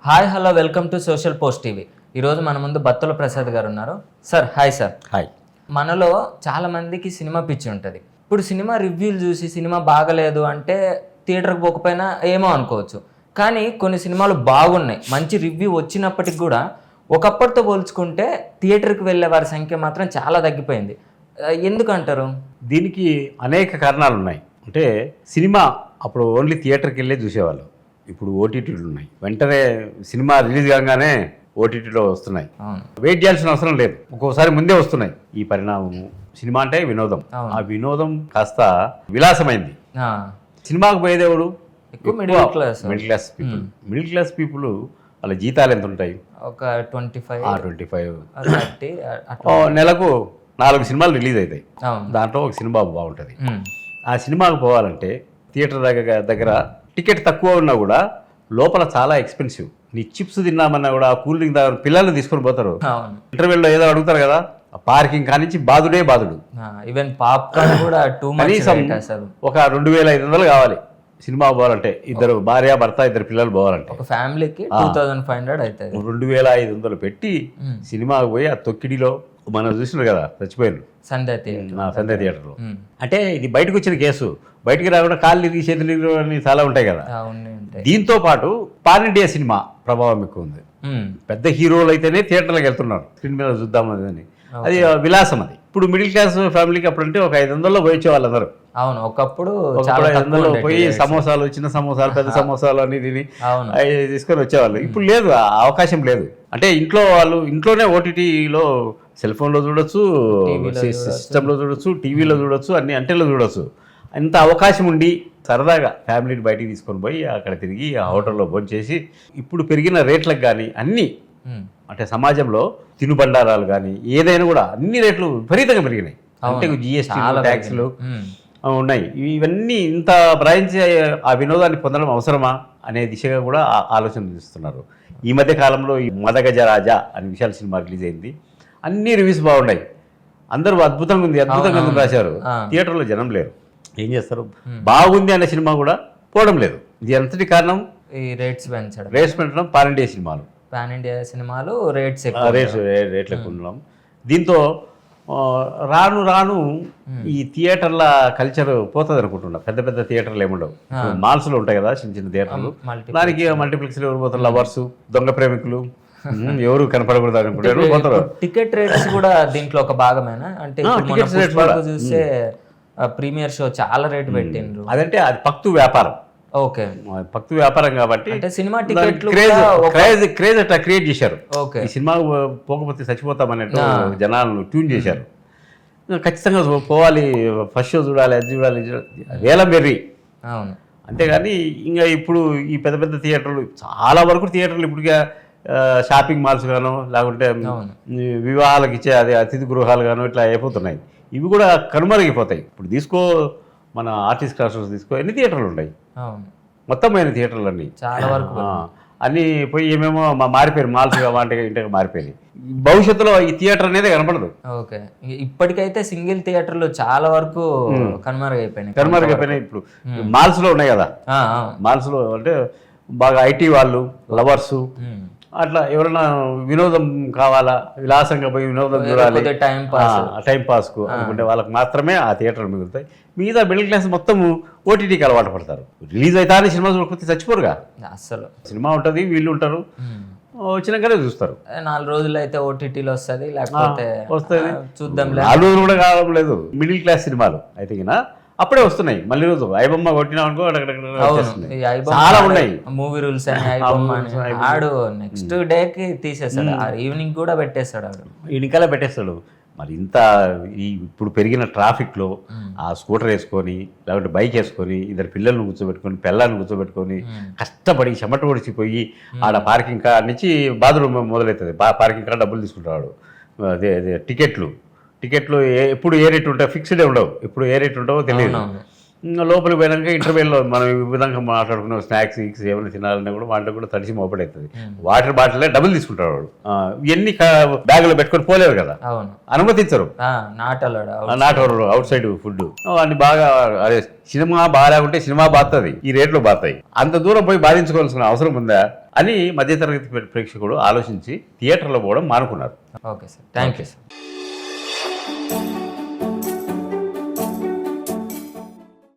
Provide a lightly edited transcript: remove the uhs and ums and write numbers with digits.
Hi hello welcome to social post TV. ఈరోజు మన ముందు బత్తుల ప్రసాద్ గారు ఉన్నారు. Sir hi sir. హాయ్. మనలో చాలా మందికి సినిమా పిచ్చి ఉంటుంది. ఇప్పుడు సినిమా రివ్యూలు చూసి సినిమా బాగలేదు అంటే థియేటర్కి పోకపోయినా ఏమో అనుకోవచ్చు. కానీ కొన్ని సినిమాలు బాగున్నాయి, మంచి రివ్యూ వచ్చినప్పటికి కూడా ఒకప్పటితో పోల్చుకుంటే థియేటర్కి వెళ్ళే వారి సంఖ్య మాత్రం చాలా తగ్గిపోయింది. ఎందుకంటారు? దీనికి అనేక కారణాలు ఉన్నాయి. అంటే సినిమా అప్పుడు ఓన్లీ థియేటర్కి వెళ్ళే చూసేవాళ్ళు. ఇప్పుడు ఓటీటీలు ఉన్నాయి, వెంటనే సినిమా రిలీజ్ కాగానే ఓటీటీలో వస్తున్నాయి. వెయిట్ చేయాల్సిన అవసరం లేదు, ఒక్కోసారి ముందే వస్తున్నాయి. ఈ పరిణామము, సినిమా అంటే వినోదం, ఆ వినోదం కాస్త విలాసమైంది. సినిమాకు పోయేదేవుడు మిడిల్ క్లాస్ పీపుల్ వాళ్ళ జీతాలు ఎంత ఉంటాయి? ఒక 25 నెలకు 4 సినిమాలు రిలీజ్ అవుతాయి. దాంట్లో ఒక సినిమా బాగుంటుంది. ఆ సినిమాకు పోవాలంటే థియేటర్ దగ్గర టికెట్ తక్కువ ఉన్నా కూడా లోపల చాలా ఎక్స్పెన్సివ్. నీ చిప్స్ తిన్నామన్నా కూడా కూల్ డ్రింక్ తాగ పిల్లల్ని తీసుకొని పోతారు. ఇంటర్వెల్లో ఏదో అడుగుతారు కదా, పార్కింగ్ కానించి బాదుడే బాదుడు. ఈవెన్ పాప్కార్న్ కూడా కనీసం ఒక 2500 కావాలి సినిమా పోవాలంటే. ఇద్దరు భార్య భర్త, ఇద్దరు పిల్లలు పోవాలంటే ఒక ఫ్యామిలీకి 2500 అవుతుంది. 2500 పెట్టి సినిమాకు పోయి ఆ తొక్కిడిలో మనం చూసినారు కదా, చచ్చిపోయారు సంధ్య థియేటర్లో. అంటే ఇది బయటకు వచ్చిన కేసు. బయటికి రాకుండా కాళ్ళు ఇరిగి చేతులు ఇరిగి అని చాలా ఉంటాయి కదా. దీంతో పాటు పాన్ ఇండియా సినిమా ప్రభావం ఎక్కువ ఉంది. పెద్ద హీరోలు అయితేనే థియేటర్లకు వెళ్తున్నారు, స్క్రీన్ మీద చూద్దామని అని. అది విలాసం. అది ఇప్పుడు మిడిల్ క్లాస్ ఫ్యామిలీకి అప్పుడంటే ఒక 500లో పోయించే వాళ్ళందరూ. అవును, ఒకప్పుడు 500లో పోయి సమోసాలు, చిన్న సమోసాలు, పెద్ద సమోసాలు అని తిని తీసుకొని వచ్చేవాళ్ళు. ఇప్పుడు లేదు, ఆ అవకాశం లేదు. అంటే ఇంట్లోనే ఓటీటీలో సెల్ ఫోన్లో చూడొచ్చు, సిస్టంలో చూడొచ్చు, టీవీలో చూడొచ్చు, అన్ని అంటెల్లో చూడొచ్చు. అంత అవకాశం ఉండి సరదాగా ఫ్యామిలీని బయటికి తీసుకొని పోయి అక్కడ తిరిగి ఆ హోటల్లో భోజనం చేసి, ఇప్పుడు పెరిగిన రేట్లకు కానీ అన్నీ, అంటే సమాజంలో తినుబండారాలు కానీ ఏదైనా కూడా అన్ని రేట్లు విపరీతంగా పెరిగినాయి. అంటే జిఎస్టీ, ట్యాక్స్లు ఉన్నాయి. ఇవన్నీ ఇంత భరాయించి ఆ వినోదాన్ని పొందడం అవసరమా అనే దిశగా కూడా ఆలోచన చేస్తున్నారు. ఈ మధ్య కాలంలో ఈ మదగజ రాజా అనే విశాల సినిమా రిలీజ్ అయింది. అన్ని రివ్యూస్ బాగున్నాయి, అందరూ అద్భుతంగా ఉంది రాశారు. థియేటర్లో జనం లేరు, ఏం చేస్తారు? బాగుంది అనే సినిమా కూడా పోవడం లేదు. ఇది అంతటి కారణం ఈ రేట్స్ పెంచడం. పాన్ ఇండియా సినిమాలు రేట్లకు ఉండడం. దీంతో రాను రాను ఈ థియేటర్ల కల్చర్ పోతుంది అనుకుంటున్నా. పెద్ద పెద్ద థియేటర్లు ఏముండవు, మాల్స్లో ఉంటాయి కదా చిన్న చిన్న థియేటర్లు. దానికి మల్టీప్లెక్స్లో ఎవరు పోతారు? లవర్సు, దొంగ ప్రేమికులు, ఎవరు కనపడకూడదు అనుకుంటారు, పోతారు. టికెట్ రేట్స్ కూడా దీంట్లో ఒక భాగమేనా? అంటే చూస్తే ప్రీమియర్ షో చాలా రేట్ పెట్టిండ్రు. అదంటే అది పక్తు వ్యాపారం. ఓకే, పక్తు వ్యాపారం కాబట్టి సినిమా టికెట్లు క్రేజ్ అట్లా క్రియేట్ చేశారు. ఈ సినిమా పోకపోతే చచ్చిపోతామన్నట్టు జనాలను ట్యూన్ చేశారు. ఖచ్చితంగా పోవాలి, ఫస్ట్ షో చూడాలి, అది చూడాలి, వేలం బెర్రీ. అవును. అంతేగాని ఇంకా ఇప్పుడు ఈ పెద్ద పెద్ద థియేటర్లు, చాలా వరకు థియేటర్లు ఇప్పటికే షాపింగ్ మాల్స్ గాను, లేకుంటే వివాహాలకు ఇచ్చే అది అతిథి గృహాలు గాను ఇట్లా అయిపోతున్నాయి. ఇవి కూడా కనుమరుగైపోతాయి. ఇప్పుడు తీసుకో, మన ఆర్టిస్ట్ క్లాసెస్ తీసుకో, ఎన్ని థియేటర్లు ఉన్నాయి? మొత్తం అయిన థియేటర్లు అన్నీ చాలా వరకు అన్నీ పోయి ఏమేమో మారిపోయారు, మాల్స్ వాటి ఇంటికి మారిపోయినాయి. భవిష్యత్తులో ఈ థియేటర్ అనేది కనపడదు. ఓకే, ఇప్పటికైతే సింగిల్ థియేటర్లు చాలా వరకు కనుమరుగైపోయినాయి. ఇప్పుడు మాల్స్లో ఉన్నాయి కదా, మాల్స్లో అంటే బాగా ఐటీ వాళ్ళు, లవర్సు, అట్లా ఎవరైనా వినోదం కావాలా, విలాసంగా పోయి వినోదం చూడాలి, టైం పాస్కు అనుకుంటే వాళ్ళకి మాత్రమే ఆ థియేటర్లు మిగులుతాయి. మిగతా మిడిల్ క్లాస్ మొత్తం ఓటీటీకి అలవాటు పడతారు. రిలీజ్ అయితే అని సినిమా చూడకపోతే చచ్చిపోరుగా. అసలు సినిమా ఉంటుంది, వీళ్ళు ఉంటారు, వచ్చినాకనే చూస్తారు. 4 రోజులు అయితే ఓటీటీలో వస్తుంది, లేకపోతే వస్తుంది, చూద్దాం. 4 రోజులు కూడా కావడం లేదు. మిడిల్ క్లాస్ సినిమాలు అయితే అప్పుడే వస్తున్నాయి. మళ్ళీ రోజు ఐబొమ్మ కొట్టినాం అనుకో, చాలా ఉన్నాయి. మూవీ రూల్స్ ఆడు నెక్స్ట్ డేకి తీసేస్తాడు, ఈవినింగ్ కూడా పెట్టేస్తాడు, ఈవినింగ్ పెట్టేస్తాడు. మరి ఇంత ఇప్పుడు పెరిగిన ట్రాఫిక్లో ఆ స్కూటర్ వేసుకొని, లేకపోతే బైక్ వేసుకొని, ఇద్దరు పిల్లల్ని కూర్చోబెట్టుకొని, పిల్లల్ని కూర్చోబెట్టుకొని, కష్టపడి చెమట పొడిచిపోయి ఆడ పార్కింగ్ కాడ నుంచి బాత్రూమ్ మొదలవుతుంది. పార్కింగ్ కాడ డబ్బులు తీసుకుంటాడు. అదే టికెట్లు ఎప్పుడు ఏ రేట్ ఉంటాయి, ఫిక్స్డే ఉండవు, ఎప్పుడు ఏ రేట్ ఉండవో తెలియదు. ఇంకా లోపలికి పోయినాక ఇంటర్వెల్లో మనం ఈ విధంగా మాట్లాడుకున్న స్నాక్స్ ఏమైనా తినాలన్నా కూడా వాటిలో కూడా తడిసి మోపడవుతుంది. వాటర్ బాటిల్ డబ్బులు తీసుకుంటారు వాడు. ఇవన్నీ బ్యాగులో పెట్టుకొని పోలేరు కదా, అవును, అనుమతించరు. నాట్ అవుట్ సైడ్ ఫుడ్ అన్ని బాగా అదే సినిమా బాగాలేకుంటే సినిమా బాగుతుంది, ఈ రేట్లో బాగుతాయి, అంత దూరం పోయి బాధించుకోవాల్సిన అవసరం ఉందా అని మధ్యతరగతి ప్రేక్షకుడు ఆలోచించి థియేటర్లో పోవడం మానుకున్నారు. Okay sir, thank you sir.